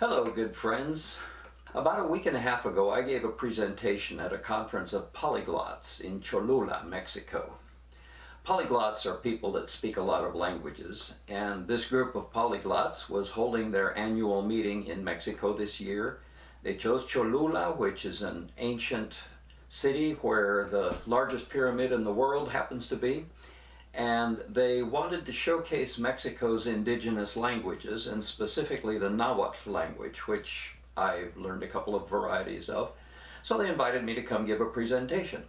Hello, good friends. About a week and a half ago, I gave a presentation at a conference of polyglots in Cholula, Mexico. Polyglots are people that speak a lot of languages, and this group of polyglots was holding their annual meeting in Mexico this year. They chose Cholula, which is an ancient city where the largest pyramid in the world happens to be. And they wanted to showcase Mexico's indigenous languages, and specifically the Nawatl language, which I've learned a couple of varieties of. So they invited me to come give a presentation.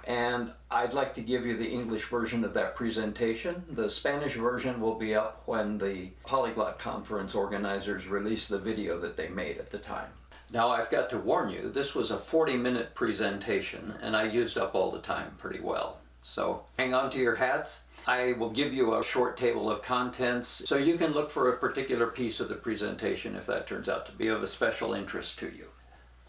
And I'd like to give you the English version of that presentation. The Spanish version will be up when the Polyglot Conference organizers release the video that they made at the time. Now, I've got to warn you, this was a 40-minute presentation, and I used up all the time pretty well. So hang on to your hats. I will give you a short table of contents so you can look for a particular piece of the presentation if that turns out to be of a special interest to you.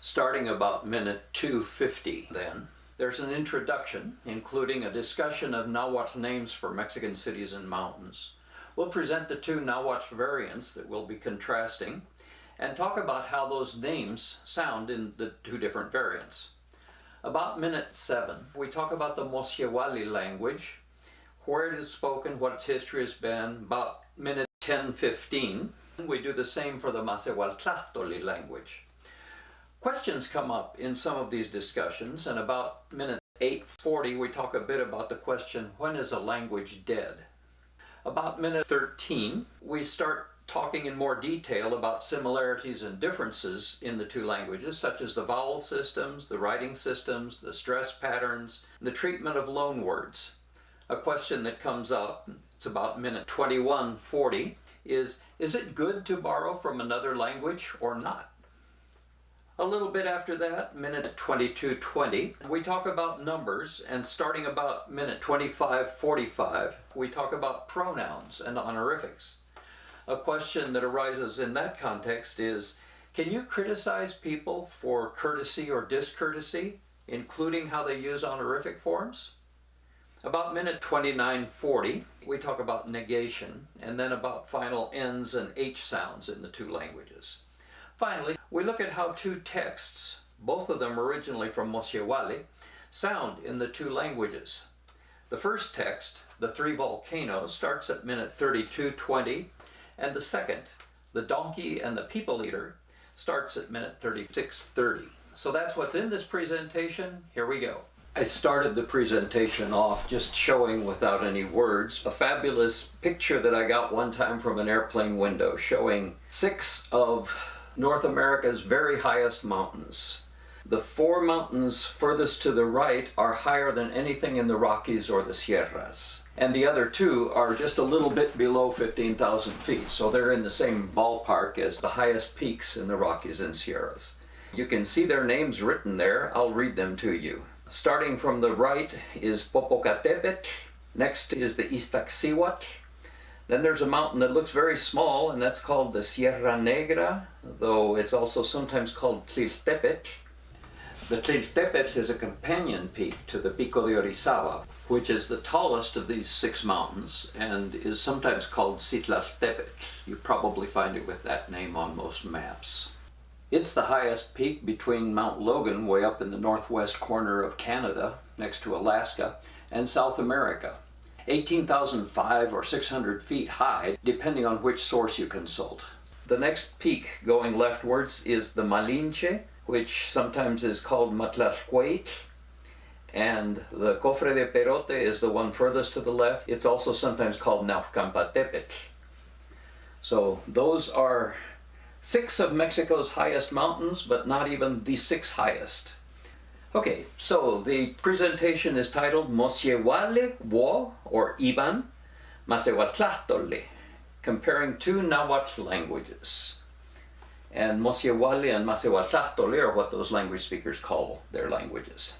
Starting about minute 250 then, there's an introduction including a discussion of Nahuatl names for Mexican cities and mountains. We'll present the two Nahuatl variants that we'll be contrasting and talk about how those names sound in the two different variants. About minute 7, we talk about the Msiehuali language, where it is spoken, what its history has been. About minute 10-15, we do the same for the Masewaltlahtolli language. Questions come up in some of these discussions, and about minute 8:40, we talk a bit about the question, when is a language dead? About minute 13, we start talking in more detail about similarities and differences in the two languages, such as the vowel systems, the writing systems, the stress patterns, the treatment of loan words. A question that comes up, it's about minute 21:40, is it good to borrow from another language or not? A little bit after that, minute 22:20, we talk about numbers, and starting about minute 25:45, we talk about pronouns and honorifics. A question that arises in that context is, can you criticize people for courtesy or discourtesy, including how they use honorific forms? About minute 29:40, we talk about negation, and then about final N's and H sounds in the two languages. Finally, we look at how two texts, both of them originally from Mosiehuali, sound in the two languages. The first text, The Three Volcanoes, starts at minute 32:20, and the second, The Donkey and the People Eater, starts at minute 36:30. So that's what's in this presentation. Here we go. I started the presentation off just showing, without any words, a fabulous picture that I got one time from an airplane window showing 6 of North America's very highest mountains. The 4 mountains furthest to the right are higher than anything in the Rockies or the Sierras. And the other 2 are just a little bit below 15,000 feet, so they're in the same ballpark as the highest peaks in the Rockies and Sierras. You can see their names written there. I'll read them to you. Starting from the right is Popocatépetl, next is the Iztaccíhuatl, then there's a mountain that looks very small, and that's called the Sierra Negra, though it's also sometimes called Tliltepetl. The Tliltepetl is a companion peak to the Pico de Orizaba, which is the tallest of these 6 mountains and is sometimes called Citlaltépetl. You probably find it with that name on most maps. It's the highest peak between Mount Logan, way up in the northwest corner of Canada, next to Alaska, and South America. 18,005 or 600 feet high, depending on which source you consult. The next peak going leftwards is the Malinche, which sometimes is called Matlalcueytl, and the Cofre de Perote is the one furthest to the left. It's also sometimes called Nauccampatépetl. So those are 6 of Mexico's highest mountains, but not even the 6 highest. Okay, so the presentation is titled Msiehuali or Iban, Masewaltlahtolli, comparing 2 Nahuatl languages. And Msiehuali and Masewaltlahtolli are what those language speakers call their languages.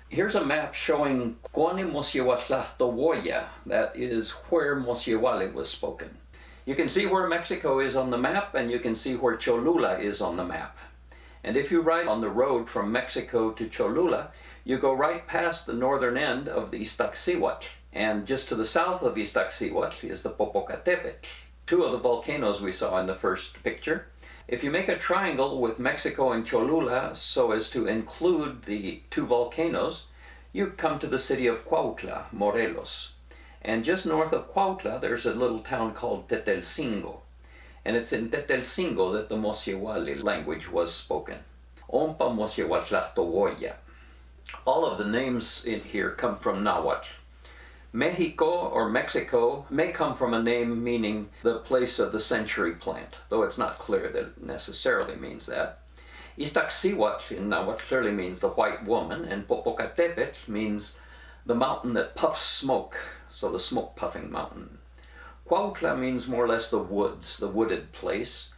Here's a map showing Koni Msiehualtlahtolli, that is where Msiehuali was spoken. You can see where Mexico is on the map, and you can see where Cholula is on the map. And if you ride on the road from Mexico to Cholula, you go right past the northern end of the Iztaccíhuatl. And just to the south of Iztaccíhuatl is the Popocatépetl, 2 of the volcanoes we saw in the first picture. If you make a triangle with Mexico and Cholula so as to include the two volcanoes, you come to the city of Cuautla, Morelos. And just north of Cuautla, there's a little town called Tetelcingo. And it's in Tetelcingo that the Msiehuali language was spoken. Ompa Masewaltlahtolli. All of the names in here come from Nawatl. Mexico or Mexico may come from a name meaning the place of the century plant, though it's not clear that it necessarily means that. Iztaccíhuatl in Nawatl clearly means the white woman, and Popocatépetl means the mountain that puffs smoke, so the smoke puffing mountain. Cuautla means more or less the woods, the wooded place.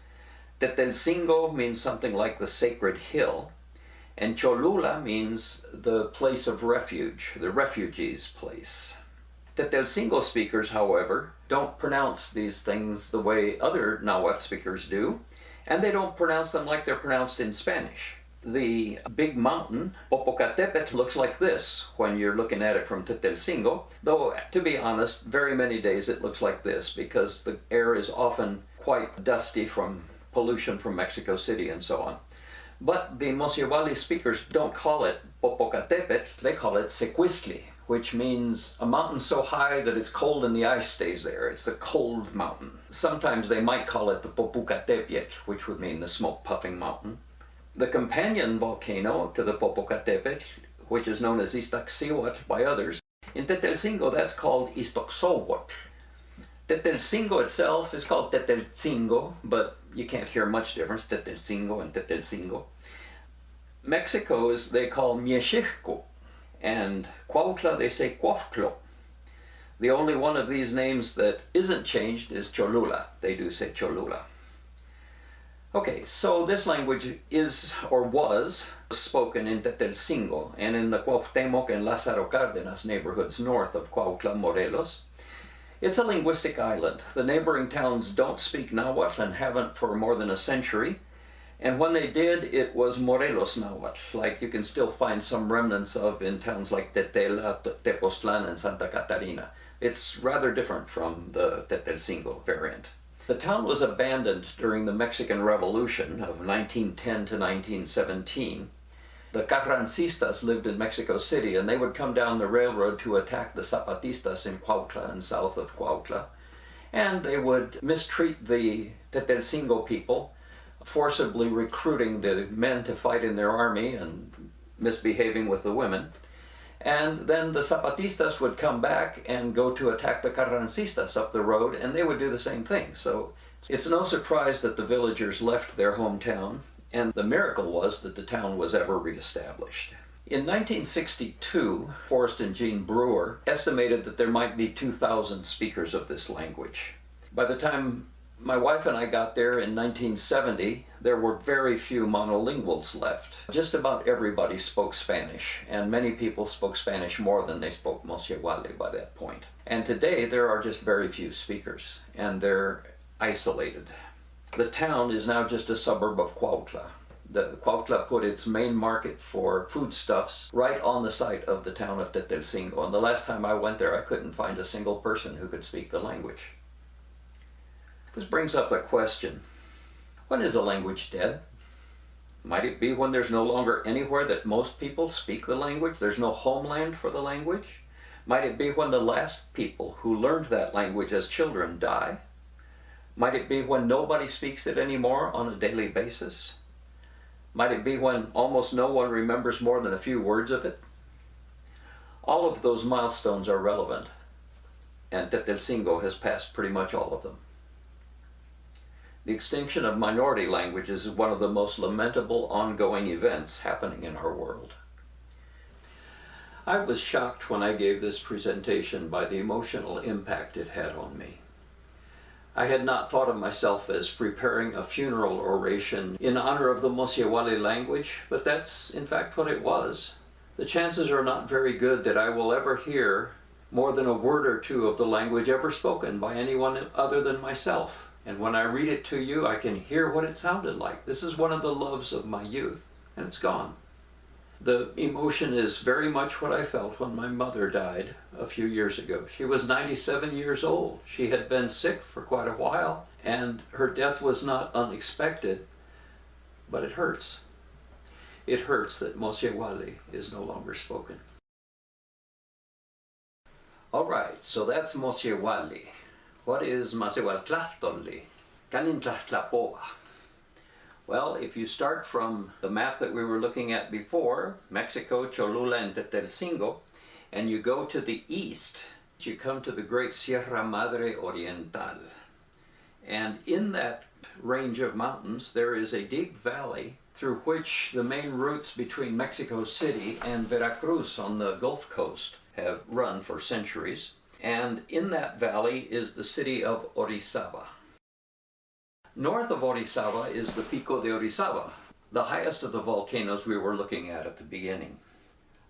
Tetelcingo means something like the sacred hill. And Cholula means the place of refuge, the refugees' place. Tetelcingo speakers, however, don't pronounce these things the way other Nahuatl speakers do, and they don't pronounce them like they're pronounced in Spanish. The big mountain, Popocatépetl, looks like this when you're looking at it from Tetelcingo, though, to be honest, very many days it looks like this because the air is often quite dusty from pollution from Mexico City and so on. But the Msiehuali speakers don't call it Popocatépetl, they call it Sequistli, which means a mountain so high that it's cold and the ice stays there. It's the cold mountain. Sometimes they might call it the Popocatépetl, which would mean the smoke-puffing mountain. The companion volcano to the Popocatépetl, which is known as Iztaccíhuatl by others, in Tetelcingo that's called Iztaccíhuatl. Tetelcingo itself is called Tetelcingo, but you can't hear much difference, Tetelcingo and Tetelcingo. Mexico is, they call Msiehuali, and Cuautla they say Cuautlo. The only one of these names that isn't changed is Cholula. They do say Cholula. Okay, so this language is, or was, spoken in Tetelcingo and in the Cuauhtémoc and Lázaro Cárdenas neighborhoods north of Cuautla, Morelos. It's a linguistic island. The neighboring towns don't speak Nahuatl and haven't for more than a century. And when they did, it was Morelos Nahuatl, like you can still find some remnants of in towns like Tetela, Tepoztlán, and Santa Catarina. It's rather different from the Tetelcingo variant. The town was abandoned during the Mexican Revolution of 1910 to 1917. The Carrancistas lived in Mexico City, and they would come down the railroad to attack the Zapatistas in Cuautla and south of Cuautla. And they would mistreat the Tetelcingo people, forcibly recruiting the men to fight in their army and misbehaving with the women. And then the Zapatistas would come back and go to attack the Carrancistas up the road, and they would do the same thing. So it's no surprise that the villagers left their hometown, and the miracle was that the town was ever reestablished. In 1962, Forrest and Jean Brewer estimated that there might be 2,000 speakers of this language. By the time my wife and I got there in 1970, there were very few monolinguals left. Just about everybody spoke Spanish, and many people spoke Spanish more than they spoke Msiehuali by that point. And today there are just very few speakers, and they're isolated. The town is now just a suburb of Cuautla. Cuautla put its main market for foodstuffs right on the site of the town of Tetelcingo, and the last time I went there I couldn't find a single person who could speak the language. This brings up a question. When is a language dead? Might it be when there's no longer anywhere that most people speak the language? There's no homeland for the language? Might it be when the last people who learned that language as children die? Might it be when nobody speaks it anymore on a daily basis? Might it be when almost no one remembers more than a few words of it? All of those milestones are relevant, and Tetelcingo has passed pretty much all of them. The extinction of minority languages is one of the most lamentable ongoing events happening in our world. I was shocked when I gave this presentation by the emotional impact it had on me. I had not thought of myself as preparing a funeral oration in honor of the Msiehuali language, but that's in fact what it was. The chances are not very good that I will ever hear more than a word or two of the language ever spoken by anyone other than myself. And when I read it to you, I can hear what it sounded like. This is one of the loves of my youth, and it's gone. The emotion is very much what I felt when my mother died a few years ago. She was 97 years old. She had been sick for quite a while, and her death was not unexpected, but it hurts. It hurts that Msiehuali is no longer spoken. All right, so that's Msiehuali. What is Masewaltlahtolli? Kanin tlahtlapoa? Well, if you start from the map that we were looking at before, Mexico, Cholula, and Tetelcingo, and you go to the east, you come to the great Sierra Madre Oriental. And in that range of mountains, there is a deep valley through which the main routes between Mexico City and Veracruz on the Gulf Coast have run for centuries. And in that valley is the city of Orizaba. North of Orizaba is the Pico de Orizaba, the highest of the volcanoes we were looking at the beginning.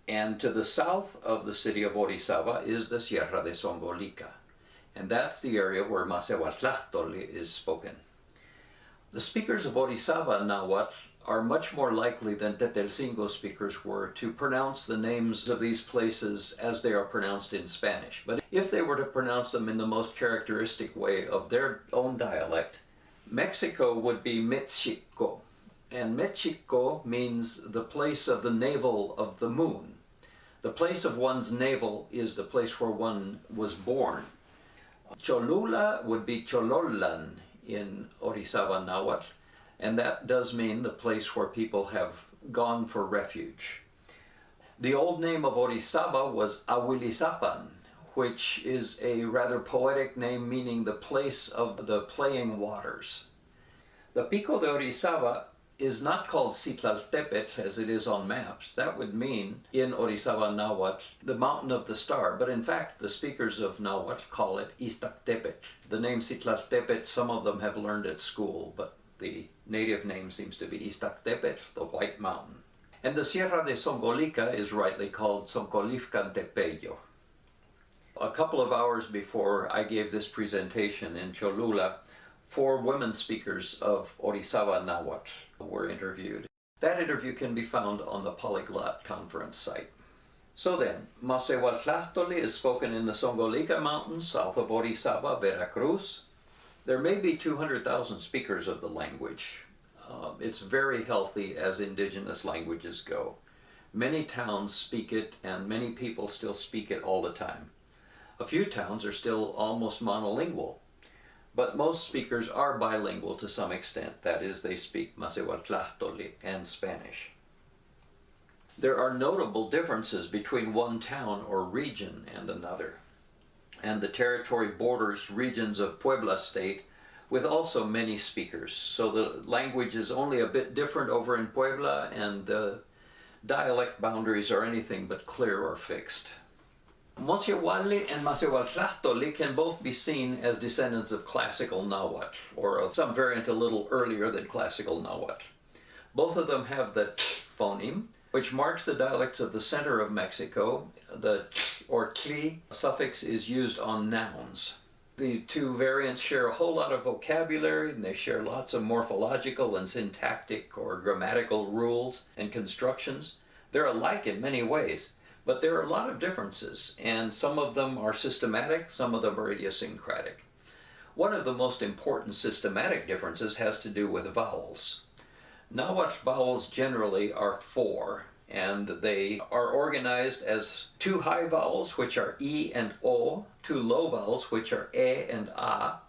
And to the south of the city of Orizaba is the Sierra de Songolica. And that's the area where Masewaltlahtolli is spoken. The speakers of Orizaba Nawatl are much more likely than Tetelcingo speakers were to pronounce the names of these places as they are pronounced in Spanish. But if they were to pronounce them in the most characteristic way of their own dialect, Mexico would be Mexico, and Mexico means the place of the navel of the moon. The place of one's navel is the place where one was born. Cholula would be Chololan in Orizaba Nawatl, and that does mean the place where people have gone for refuge. The old name of Orizaba was Awilizapan, which is a rather poetic name meaning the place of the playing waters. The Pico de Orizaba is not called Citlaltépetl as it is on maps. That would mean in Orizaba Nawatl, the mountain of the star, but in fact the speakers of Nawatl call it Iztactépetl. The name Citlaltépetl, some of them have learned at school, but the native name seems to be Iztactépetl, the White Mountain. And the Sierra de Songolica is rightly called Soncolifcantepello. A couple of hours before I gave this presentation in Cholula, 4 women speakers of Orizaba Nawatl were interviewed. That interview can be found on the Polyglot Conference site. So then, Masewaltlahtolli is spoken in the Songolica Mountains, south of Orizaba, Veracruz. There may be 200,000 speakers of the language. It's very healthy as indigenous languages go. Many towns speak it, and many people still speak it all the time. A few towns are still almost monolingual, but most speakers are bilingual to some extent. That is, they speak Masewaltlahtolli and Spanish. There are notable differences between one town or region and another, and the territory borders regions of Puebla state with also many speakers. So the language is only a bit different over in Puebla, and the dialect boundaries are anything but clear or fixed. Msiehuali and Masewaltlahtolli can both be seen as descendants of classical Nawatl, or of some variant a little earlier than classical Nawatl. Both of them have the t phoneme, which marks the dialects of the center of Mexico. The t or tli suffix is used on nouns. The two variants share a whole lot of vocabulary, and they share lots of morphological and syntactic or grammatical rules and constructions. They're alike in many ways, but there are a lot of differences, and some of them are systematic, some of them are idiosyncratic. One of the most important systematic differences has to do with vowels. Nawatl vowels generally are 4, and they are organized as 2 high vowels, which are E and O, 2 low vowels, which are E and A,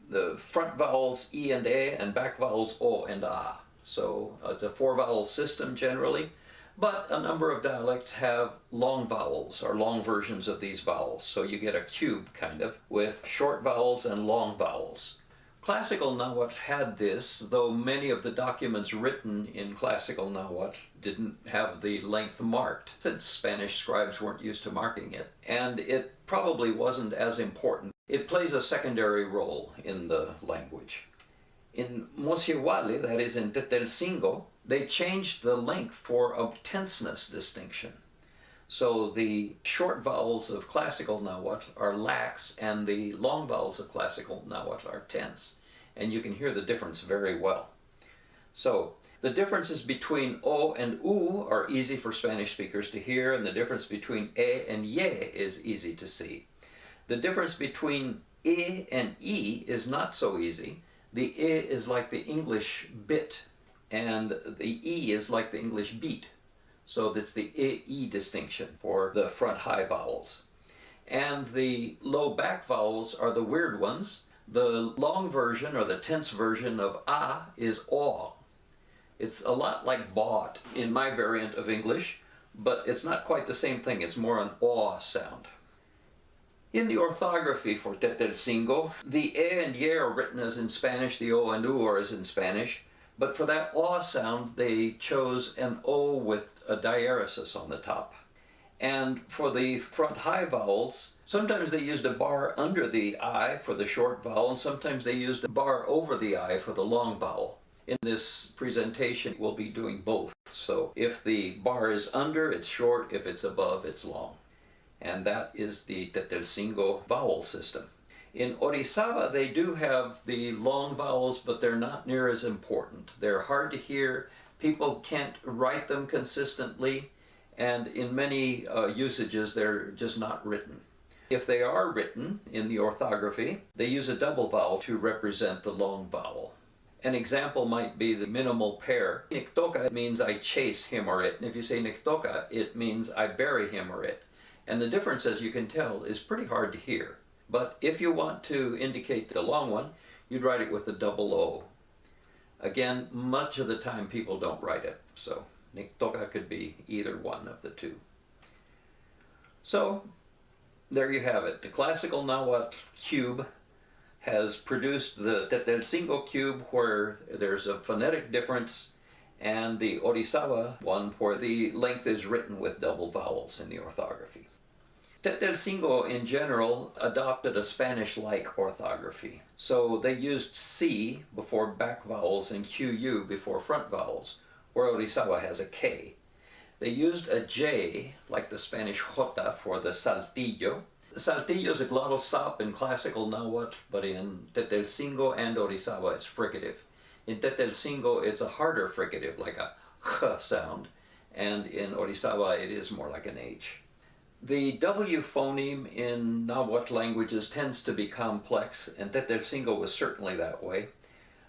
the front vowels E and A, and back vowels O and A. So it's a 4 vowel system generally, but a number of dialects have long vowels, or long versions of these vowels. So you get a cube, kind of, with short vowels and long vowels. Classical Nawatl had this, though many of the documents written in classical Nawatl didn't have the length marked, since Spanish scribes weren't used to marking it, and it probably wasn't as important. It plays a secondary role in the language. In Msiehuali, that is in Tetelcingo, they changed the length for a tenseness distinction. So the short vowels of classical Nawatl are lax, and the long vowels of classical Nawatl are tense. And you can hear the difference very well. So the differences between O and U are easy for Spanish speakers to hear, and the difference between E and Ye is easy to see. The difference between E and E is not so easy. The I is like the English bit, and the E is like the English beat. So that's the I-E distinction for the front high vowels. And the low back vowels are the weird ones. The long version, or the tense version of A is aw. It's a lot like bought in my variant of English, but it's not quite the same thing. It's more an aw sound. In the orthography for Tetelcingo, the E and Y are written as in Spanish, the O and U are as in Spanish, but for that aw sound they chose an O with a diaresis on the top. And for the front high vowels, sometimes they used a bar under the I for the short vowel, and sometimes they used a bar over the I for the long vowel. In this presentation, we'll be doing both. So if the bar is under, it's short. If it's above, it's long. And that is the Tetelcingo vowel system. In Orizaba, they do have the long vowels, but they're not near as important. They're hard to hear. People can't write them consistently. And in many usages, they're just not written. If they are written in the orthography, they use a double vowel to represent the long vowel. An example might be the minimal pair. Niktoka means I chase him or it. And if you say Niktoka, it means I bury him or it. And the difference, as you can tell, is pretty hard to hear. But if you want to indicate the long one, you'd write it with the double O. Again, much of the time people don't write it. So Niktoka could be either one of the two. So there you have it. The classical Nawatl cube has produced the Tetelcingo cube, where there's a phonetic difference, and the Orizaba one where the length is written with double vowels in the orthography. Tetelcingo in general adopted a Spanish-like orthography. So they used C before back vowels and QU before front vowels, where Orizaba has a K. They used a J, like the Spanish jota, for the saltillo. Saltillo is a glottal stop in classical Nawatl, but in Tetelcingo and Orizaba it's fricative. In Tetelcingo it's a harder fricative, like a ch sound, and in Orizaba it is more like an H. The W phoneme in Nawatl languages tends to be complex, and Tetelcingo was certainly that way.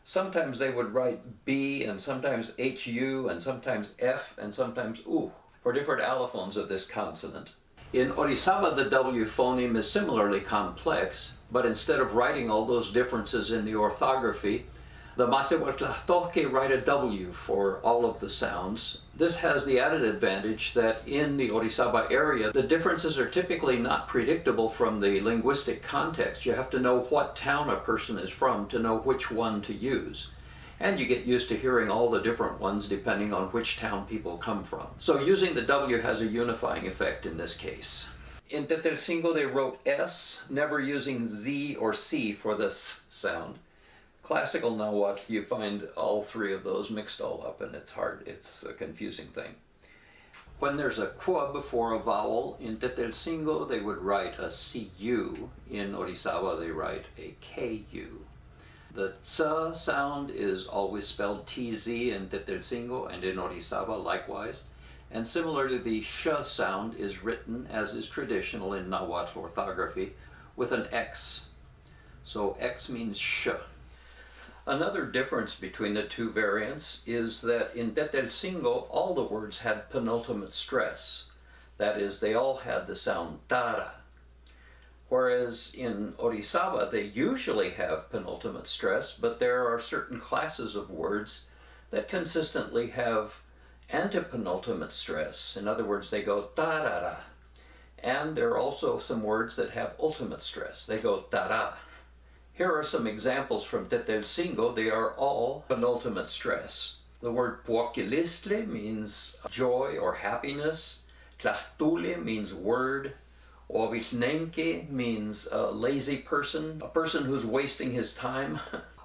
Sometimes they would write B, and sometimes HU, and sometimes F, and sometimes U, for different allophones of this consonant. In Orizaba, the W phoneme is similarly complex, but instead of writing all those differences in the orthography, the Masewaltlahtolli write a W for all of the sounds. This has the added advantage that in the Orizaba area, the differences are typically not predictable from the linguistic context. You have to know what town a person is from to know which one to use. And you get used to hearing all the different ones depending on which town people come from. So using the W has a unifying effect in this case. In Tetelcingo they wrote S, never using Z or C for the S sound. Classical Nawatl, you find all three of those mixed all up, and it's hard, it's a confusing thing. When there's a qua before a vowel, in Tetelcingo they would write a CU. In Orizaba they write a KU. The ts sound is always spelled TZ in Tetelcingo and in Orizaba likewise. And similarly, the sh sound is written, as is traditional in Nawatl orthography, with an X. So X means sh. Another difference between the two variants is that in Tetelcingo all the words had penultimate stress. That is, they all had the sound tara. Whereas in Orizaba they usually have penultimate stress, but there are certain classes of words that consistently have antepenultimate stress. In other words, they go tarara. And there are also some words that have ultimate stress. They go tara. Here are some examples from Tetelcingo. They are all penultimate stress. The word puoquilistle means joy or happiness. Tlahtule means word. Ovisnenque means a lazy person, a person who's wasting his time.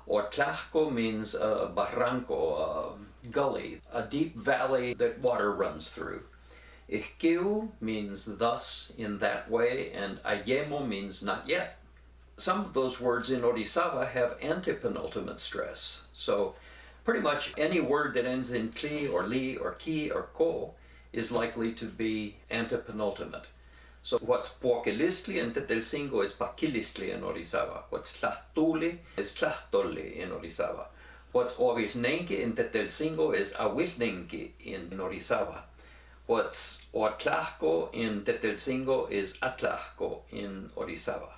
Otlahco means a barranco, a gully, a deep valley that water runs through. Ihkiu means thus, in that way, and ayemo means not yet. Some of those words in Orizaba have antepenultimate stress. So pretty much any word that ends in kli or li or ki or ko is likely to be antepenultimate. So what's Puokilistli in Tetelcingo is Pakilistli in Orizaba. What's Tlahtuli is Tlahtolli in Orizaba. What's Ovilnenki in Tetelcingo is Awilnenki in Orizaba. What's Oatlahco in Tetelcingo is Atlahco in Orizaba.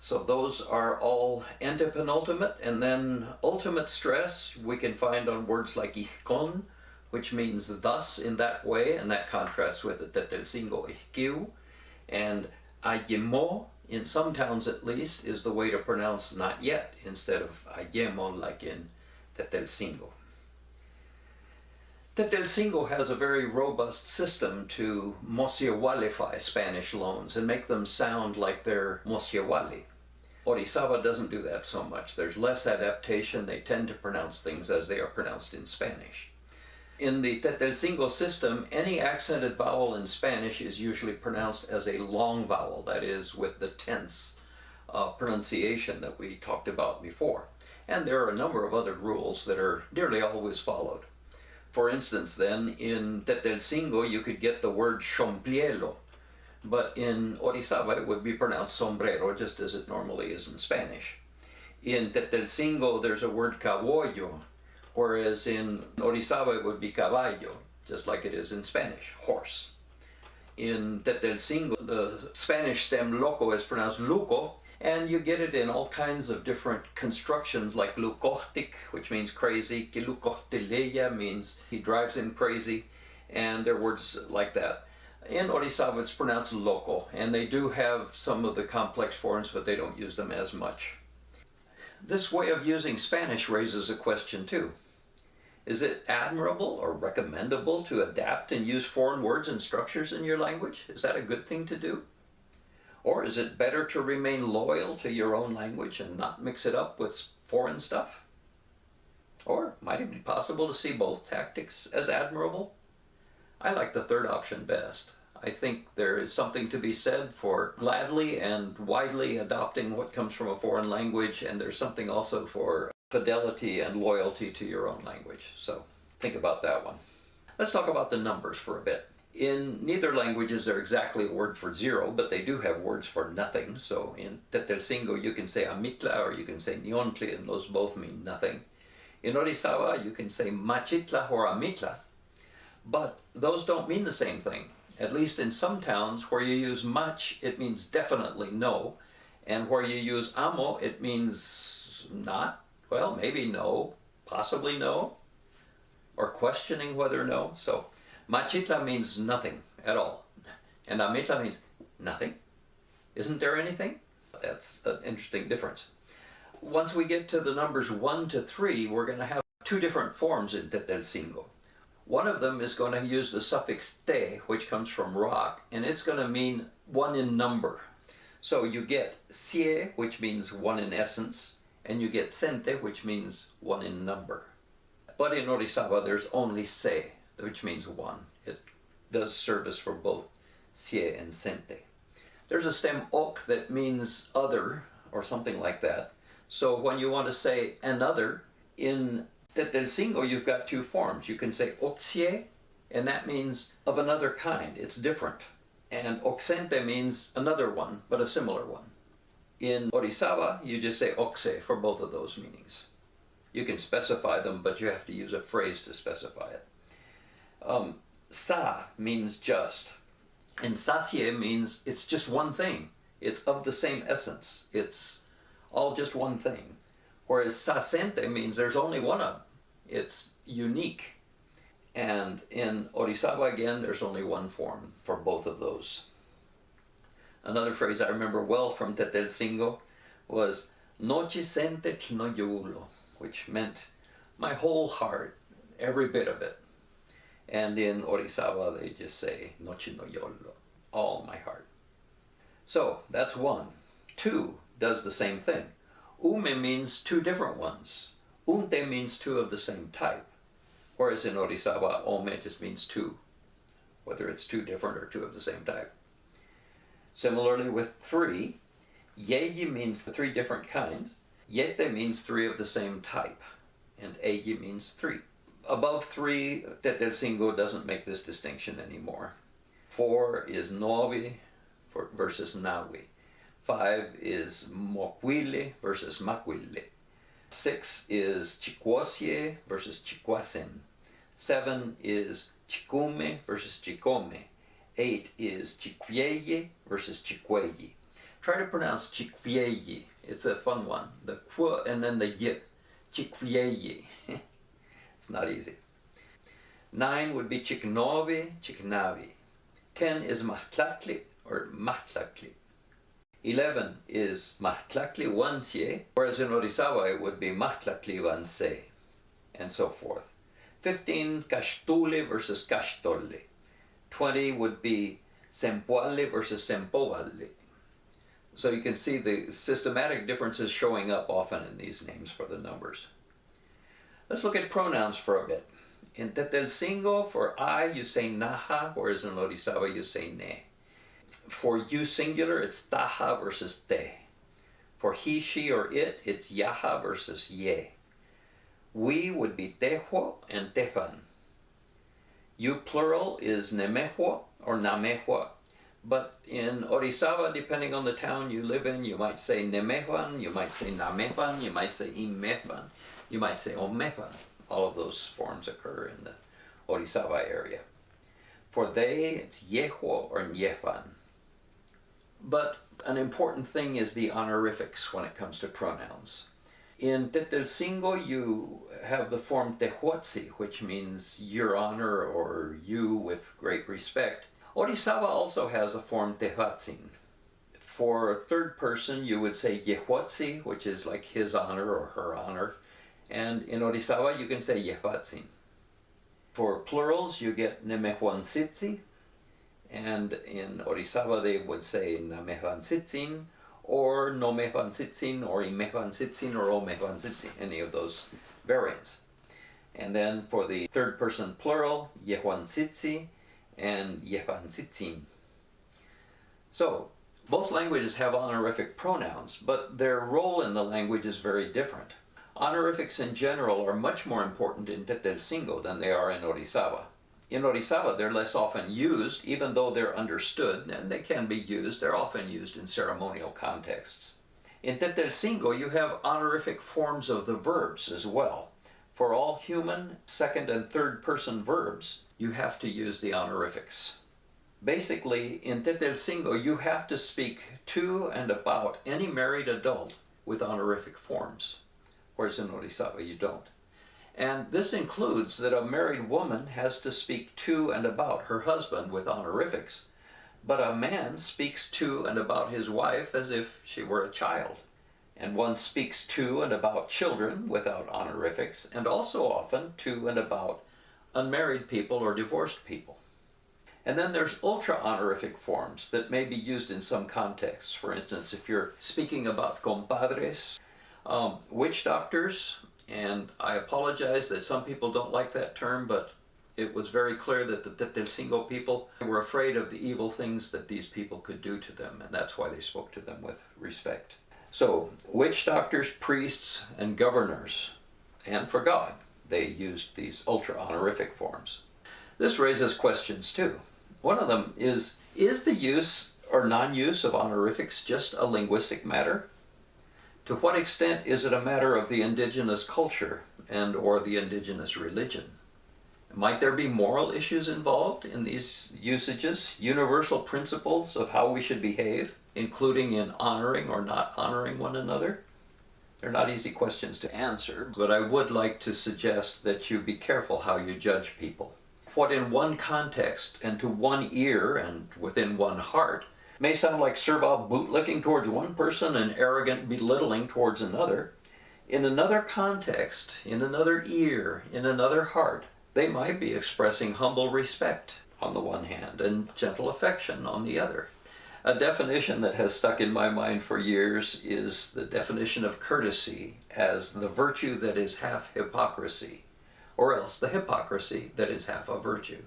So those are all antepenultimate, and then ultimate stress we can find on words like ihkon, which means thus, in that way, and that contrasts with the Tetelcingo ihkiu. And ayemo, in some towns at least, is the way to pronounce not yet instead of ayemo like in Tetelcingo. Tetelcingo has a very robust system to Mosiehualify Spanish loans and make them sound like they're Mosiehuali. Orizaba doesn't do that so much. There's less adaptation. They tend to pronounce things as they are pronounced in Spanish. In the Tetelcingo system, any accented vowel in Spanish is usually pronounced as a long vowel, that is, with the tense pronunciation that we talked about before. And there are a number of other rules that are nearly always followed. For instance, then, in Tetelcingo you could get the word sombriero, but in Orizaba it would be pronounced sombrero, just as it normally is in Spanish. In Tetelcingo there's a word caballo, whereas in Orizaba it would be caballo, just like it is in Spanish, horse. In Tetelcingo, the Spanish stem loco is pronounced luco, and you get it in all kinds of different constructions, like lukohtik, which means crazy, kilukohtileya means he drives him crazy, and there are words like that. In Orizaba it's pronounced loco, and they do have some of the complex forms, but they don't use them as much. This way of using Spanish raises a question too. Is it admirable or recommendable to adapt and use foreign words and structures in your language? Is that a good thing to do? Or is it better to remain loyal to your own language and not mix it up with foreign stuff? Or might it be possible to see both tactics as admirable? I like the third option best. I think there is something to be said for gladly and widely adopting what comes from a foreign language, and there's something also for fidelity and loyalty to your own language. So think about that one. Let's talk about the numbers for a bit. In neither language is there exactly a word for zero, but they do have words for nothing. So in Tetelcingo you can say amitla or you can say niontli, and those both mean nothing. In Orizaba you can say machitla or amitla, but those don't mean the same thing. At least in some towns, where you use mach, it means definitely no, and where you use amo, it means not. Well, maybe no, possibly no, or questioning whether no. So machitla means nothing at all, and amitla means nothing. Isn't there anything? That's an interesting difference. Once we get to the numbers 1 to 3, we're going to have two different forms in Tetelcingo. One of them is going to use the suffix te, which comes from rock, and it's going to mean one in number. So you get sie, which means one in essence, and you get sente, which means one in number. But in Orizaba, there's only se, which means one. It does service for both sie and sente. There's a stem ok that means other, or something like that. So when you want to say another, in Tetelcingo you've got two forms. You can say oxie, and that means of another kind. It's different. And oxente means another one, but a similar one. In Orizaba, you just say oxe for both of those meanings. You can specify them, but you have to use a phrase to specify it. Sa means just, and sasie means it's just one thing. It's of the same essence. It's all just one thing. Whereas sasente means there's only one of them. It's unique. And in Orizaba, again, there's only one form for both of those. Another phrase I remember well from Tetelcingo was noche sente tnoyulo, which meant my whole heart, every bit of it. And in Orizaba, they just say noche noyolo, all my heart. So that's one. Two does the same thing. Ume means two different ones. Unte means two of the same type. Whereas in Orizaba, ome just means two, whether it's two different or two of the same type. Similarly with three, yeyi means the three different kinds. Yete means three of the same type. And egi means three. Above three, Tetelcingo doesn't make this distinction anymore. 4 is novi, versus Nawi. 5 is Mokwili versus Makwili. 6 is Chikwosie versus Chikwasin. 7 is Chikume versus Chikome. 8 is Chikweye versus Chikweyi. Try to pronounce Chikweye. It's a fun one. The Kw and then the Y. Chikweye. It's not easy. 9 would be Chiknovi, Chiknavi. 10 is Mahtlatli or Mahtlatli. 11 is Mahtlatli Wansie, whereas in Orisaba it would be Mahtlatli Wanse, and so forth. 15, Kashtuli versus Kashtolli. 20 would be Sempuali versus Sempoali. So you can see the systematic differences showing up often in these names for the numbers. Let's look at pronouns for a bit. In Tetelcingo, for I, you say naha, whereas in Orisaba you say ne. For you singular, it's taha versus te. For he, she, or it, it's yaha versus ye. We would be tehuo and tefan. You plural is nemehuo or namehuo. But in Orisaba, depending on the town you live in, you might say nemehuan, you might say namehuan, you might say imehuan, you might say omehuan. All of those forms occur in the Orisaba area. For they, it's yehuo or nyefan. But an important thing is the honorifics when it comes to pronouns. In Tetelcingo, you have the form tehuatzi, which means your honor or you with great respect. Orisaba also has a form tehuatzin. For third person, you would say yehuatzi, which is like his honor or her honor. And in Orisaba, you can say yehuatzin. For plurals, you get nemehuansitzi. And in Orisaba, they would say namehuansitzin, or nomehuansitzin, or imehuansitzin, or omehuansitzin, any of those variants. And then for the third person plural, yehuansitzi and yehuansitzin. So, both languages have honorific pronouns, but their role in the language is very different. Honorifics in general are much more important in Tetelcingo than they are in Orisaba. In Orisaba, they're less often used, even though they're understood, and they can be used. They're often used in ceremonial contexts. In Tetelcingo, you have honorific forms of the verbs as well. For all human, second and third person verbs, you have to use the honorifics. Basically, in Tetelcingo, you have to speak to and about any married adult with honorific forms, whereas in Orisaba you don't. And this includes that a married woman has to speak to and about her husband with honorifics, but a man speaks to and about his wife as if she were a child. And one speaks to and about children without honorifics, and also often to and about unmarried people or divorced people. And then there's ultra-honorific forms that may be used in some contexts. For instance, if you're speaking about compadres, witch doctors, and I apologize that some people don't like that term, but it was very clear that the Tetelcingo people were afraid of the evil things that these people could do to them, and that's why they spoke to them with respect. So, witch doctors, priests, and governors, and for God, they used these ultra-honorific forms. This raises questions too. One of them is the use or non-use of honorifics just a linguistic matter? To what extent is it a matter of the indigenous culture and or the indigenous religion? Might there be moral issues involved in these usages, universal principles of how we should behave, including in honoring or not honoring one another? They're not easy questions to answer, but I would like to suggest that you be careful how you judge people. What in one context and to one ear and within one heart may sound like servile bootlicking towards one person and arrogant belittling towards another, in another context, in another ear, in another heart, they might be expressing humble respect on the one hand and gentle affection on the other. A definition that has stuck in my mind for years is the definition of courtesy as the virtue that is half hypocrisy, or else the hypocrisy that is half a virtue.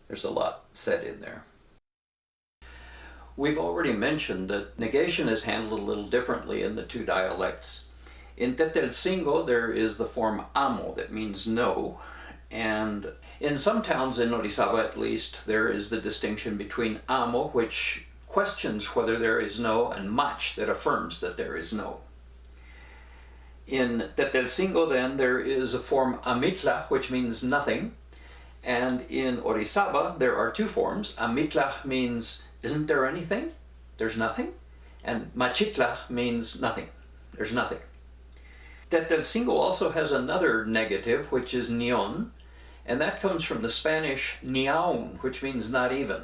There's a lot said in there. We've already mentioned that negation is handled a little differently in the two dialects. In Tetelcingo, there is the form amo that means no, and in some towns in Orizaba at least, there is the distinction between amo, which questions whether there is no, and mach that affirms that there is no. In Tetelcingo then there is a form amitla, which means nothing, and in Orizaba there are two forms. Amitla means isn't there anything? There's nothing. And machitla means nothing. There's nothing. Tetelcingo also has another negative, which is nion, and that comes from the Spanish niaun, which means not even.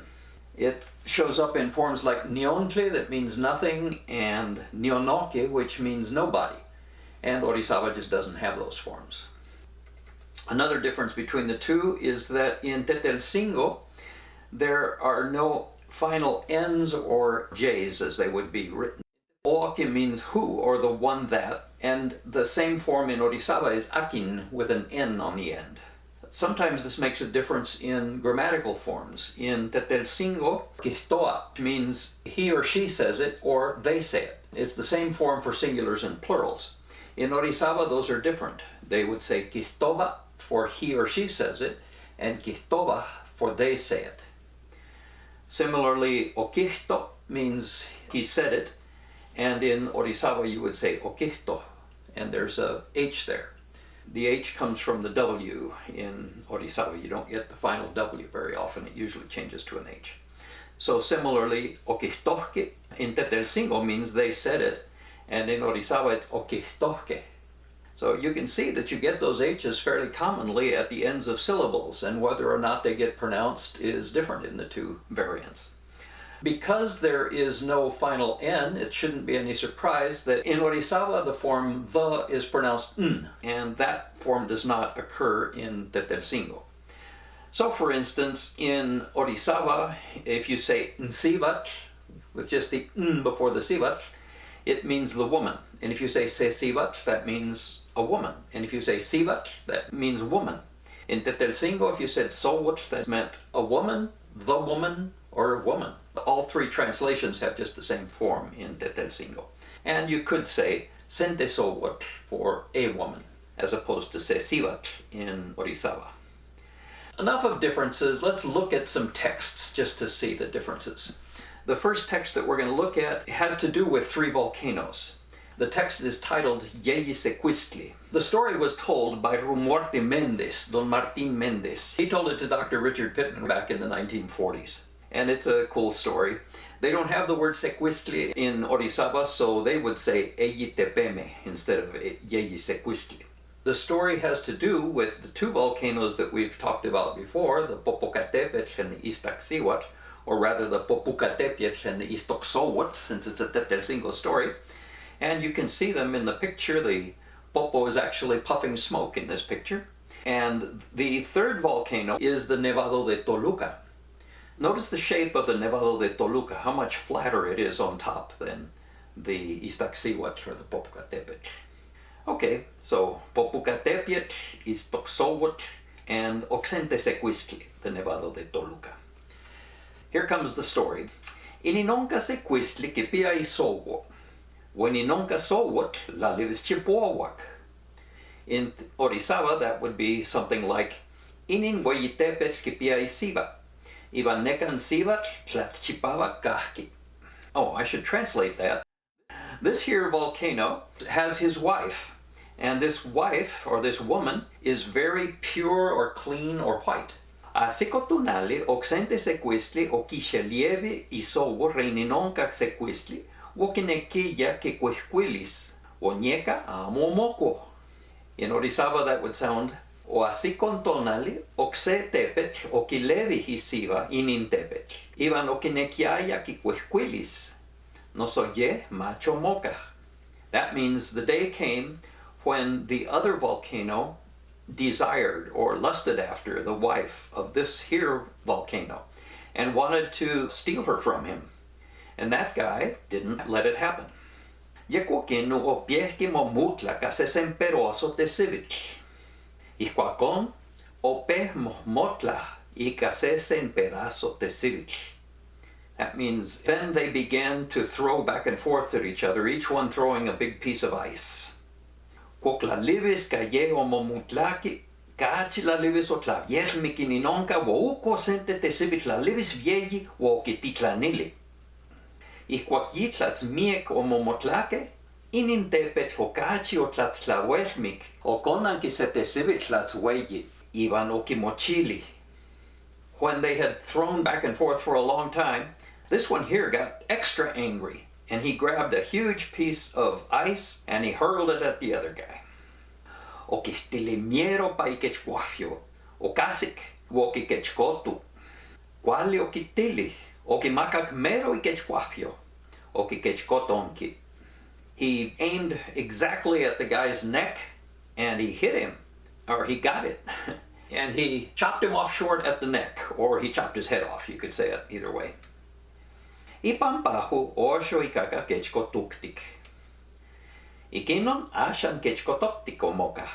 It shows up in forms like niontle, that means nothing, and nionoke, which means nobody. And Orizaba just doesn't have those forms. Another difference between the two is that in Tetelcingo, there are no final N's or J's as they would be written. Oake means who, or the one that, and the same form in Orizaba is akin with an N on the end. Sometimes this makes a difference in grammatical forms. In Tetelcingo, kihtoa means he or she says it, or they say it. It's the same form for singulars and plurals. In Orizaba, those are different. They would say kihtoba for he or she says it, and kihtoba for they say it. Similarly, okihto means he said it, and in Orizaba you would say okihto, and there's a H there. The H comes from the W in Orizaba. You don't get the final W very often. It usually changes to an H. So similarly, okihtohke in Tetelcingo means they said it, and in Orizaba it's okihtohke. So you can see that you get those H's fairly commonly at the ends of syllables, and whether or not they get pronounced is different in the two variants. Because there is no final N, it shouldn't be any surprise that in Orizaba the form the is pronounced n, and that form does not occur in Tetelcingo. So for instance, in Orizaba, if you say nsibat, with just the n before the sibat, it means the woman. And if you say sesibat, that means a woman. And if you say sibat, that means woman. In Tetelcingo, if you said sowat, that meant a woman, the woman, or a woman. All three translations have just the same form in Tetelcingo. And you could say sente sowat for a woman, as opposed to sesibat in Orizaba. Enough of differences. Let's look at some texts just to see the differences. The first text that we're going to look at has to do with three volcanoes. The text is titled Yeyisequistli. The story was told by Rumorte Mendes, Don Martin Mendes. He told it to Dr. Richard Pittman back in the 1940s. And it's a cool story. They don't have the word sequistli in Orizaba, so they would say Eyitepeme instead of Yeyisequistli. The story has to do with the two volcanoes that we've talked about before, the Popocatépetl and the Iztaccíhuatl, or rather the Popocatépetl and the Iztaccíhuatl, since it's a Tetelcingo story. And you can see them in the picture. The Popo is actually puffing smoke in this picture. And the third volcano is the Nevado de Toluca. Notice the shape of the Nevado de Toluca, how much flatter it is on top than the Iztaccíhuatl or the Popocatépetl. Okay, so Popocatépetl, Iztaccíhuatl, and Oxentesequistli, the Nevado de Toluca. Here comes the story. Ininonca sequistli que pia isowo. Weninonca sowot la livis chipuawak. In Orizaba, that would be something like Inin weyitepetl que pia isiba. Iban nekan sibat tlatzchipava kahki. Oh, I should translate that. This here volcano has his wife, and this wife, or this woman, is very pure or clean or white. Asikotunali oxente sequistli o kishelieve isowo reininonca sequistli wokinekeya que cuesquilis o nieka amomoko. In Orizaba that would sound o asikontonali oxe tepetl o kilevi hisiva inintepetl iban o kinekiaya que cuesquilis no soye macho moca. That means the day came when the other volcano desired or lusted after the wife of this here volcano and wanted to steal her from him. And that guy didn't let it happen. Yekokinu o piehki mo mutla kasesemperoso te sivich. Ihquakon o pe motla y kasesempedaso te sivich. That means then they began to throw back and forth at each other, each one throwing a big piece of ice. Kokla livis kaye o momutlaki kachi la livis o tlaviesmi kininonka wo uko sente te sivich la livis vieji wo kititlanili. Ihkuak yitlats miek omomotlake, inintepet hokachi otlatztlauelmik, okonanki setesivitlatz weyi. ivan okimochili. When they had thrown back and forth for a long time, this one here got extra angry, and he grabbed a huge piece of ice and he hurled it at the other guy. Okihtili pa ikechkuahyo, okasik wokikechkotu. Kuali okitili, okimakak mero ikechkuahyo, okikechkotonki. He aimed exactly at the guy's neck, and he hit him, or he got it, and he chopped him off short at the neck, or he chopped his head off, you could say it either way. Ipampahu osho ikaka kechkotuktik. Ikinon ashan kechkotoptiko moka.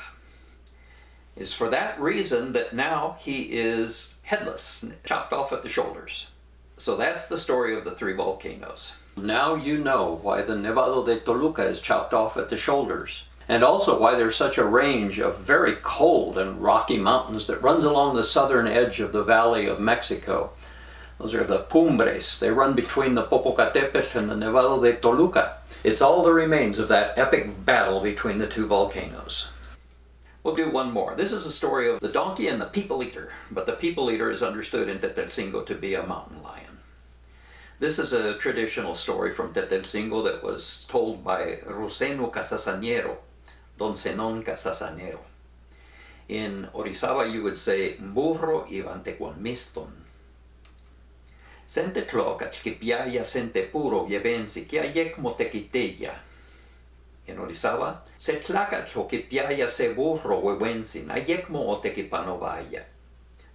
It's for that reason that now he is headless, chopped off at the shoulders. So that's the story of the three volcanoes. Now you know why the Nawatl de Toluca is chopped off at the shoulders, and also why there's such a range of very cold and rocky mountains that runs along the southern edge of the Valley of Mexico. Those are the cumbres. They run between the Popocatépetl and the Nawatl de Toluca. It's all the remains of that epic battle between the two volcanoes. We'll do one more. This is a story of the donkey and the people eater, but the people eater is understood in Tetelcingo to be a mountain lion. This is a traditional story from Tetelcingo that was told by Roseno Casasañero, Don Zenon Casasañero. In Orizaba you would say, burro iban tecuanmiston. Sente tlocat kipiaya sente puro vievensi kia yekmo tequiteya. In Orizaba, se tlacat lo kipiaya se burro wewensin, a yekmo o tequipanovaya.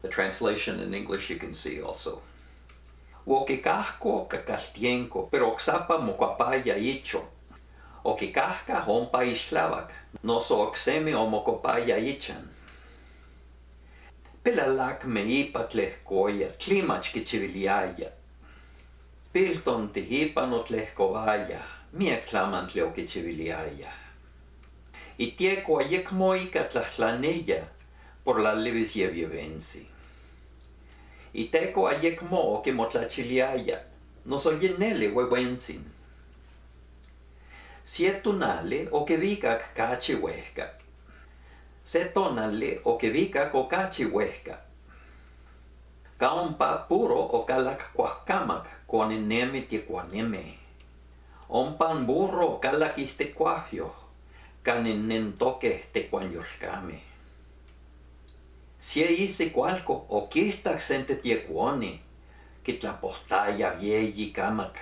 The translation in English you can see also. Wokikahko kakaltienko, pero oxapa mokwapaya icho. Okikahka hompa islavak, noso oxemi o mokopaya ichan. Pilalak me ipatlehkoya, tlimach kichiviliaya. Pilton tihipan otlehkovaya, mieklamantli okichiviliaya. Itieko ayekmoika tlahtlaneya, por la levis yevievensi. Iteko ayekmo okimotlachiliaya, noso yenele wewensin. Sietunale okevikak kachiwehka. Setonale okevikak okachiwehka. Kaompa puro okalak kuahkamak kuaninemi tiekuaneme. Ompan burro okalak ihtekuahyo, kaninentoke tekuanyolkame. Sie isi kualko okihtak sente tiekuoni, kitlapohtaya vieyi kamak.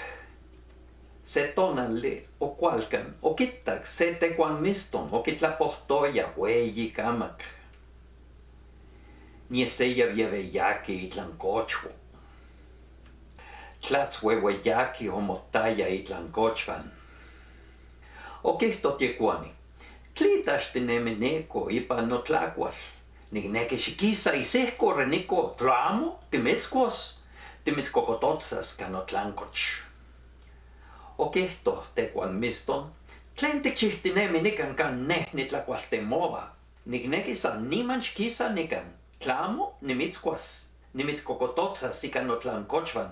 Setonale o kualkan okittak se tekuanmiston okitlapohtoya weyi kamak. Nieseya vieveyaki itlankochwo. Tlatzweweyaki homotaya itlankochvan. Okihto tiekuani, tlitashtinemineko ipa notlakual. Nigneke xikisa isehko reniko tlamo timetzkos, timetzkokototzas kanotlankoch. Okihto tekuanmiston, tlen tikchihtinemi nikan kan neh nitlakualtemova. Nigneki san niman xkisa nikan, tlamo nimitzkuas, nimitzkokototzas ikan notlankochvan.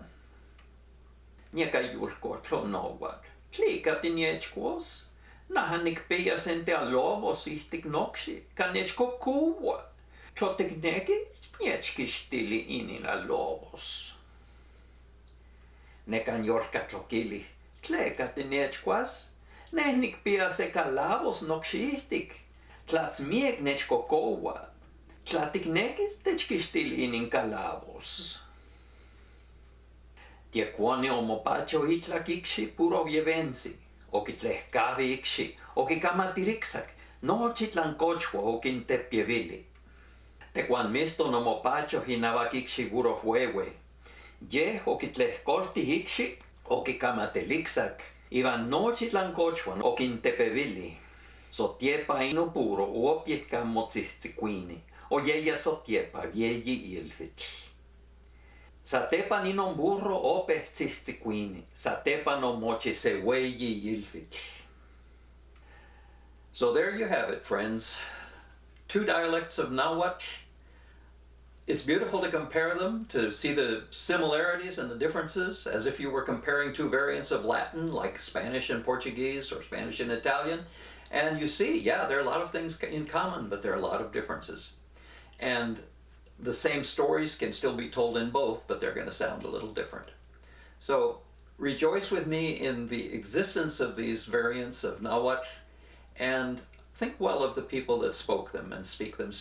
Niekayulko tlonowak, tlika tiniechkuos, nahan nikpeya sente alobos ihtik nokxi, kan nechkokuwa. Tlotikneki niechkixtili inin alobos. Nekan yolka tlokili, tleka tiniechkuas, neh nikpia se kalabos nokxihtik, tlatzmiek nechkokowa, tlatiknekis techkixtili inin kalabos. Tiekuani omopacho itlak ikxi puro vievensi, okitlehkavi ikxi, okikamatiriksak, nochi tlankochwa okintepievili. Tekuanmiston omopacho hinavak ikxi puro huewe, yeh okitlehkolti ikxi, okikamateliksak, ivan nochi tlankochwan okintepevili. Sotiepa ino puro uopiehkan motzihtzikuini, oyeya sotiepa vieyi ilvitl. Satepan inon burro opeh tzihtzikuini, satepan omochi se weyi ilvitl. So there you have it, friends. Two dialects of Nawatl, It's beautiful to compare them, to see the similarities and the differences, as if you were comparing two variants of Latin, like Spanish and Portuguese or Spanish and Italian. And you see, yeah, there are a lot of things in common, but there are a lot of differences. And the same stories can still be told in both, but they're going to sound a little different. So rejoice with me in the existence of these variants of Nawatl, and think well of the people that spoke them and speak them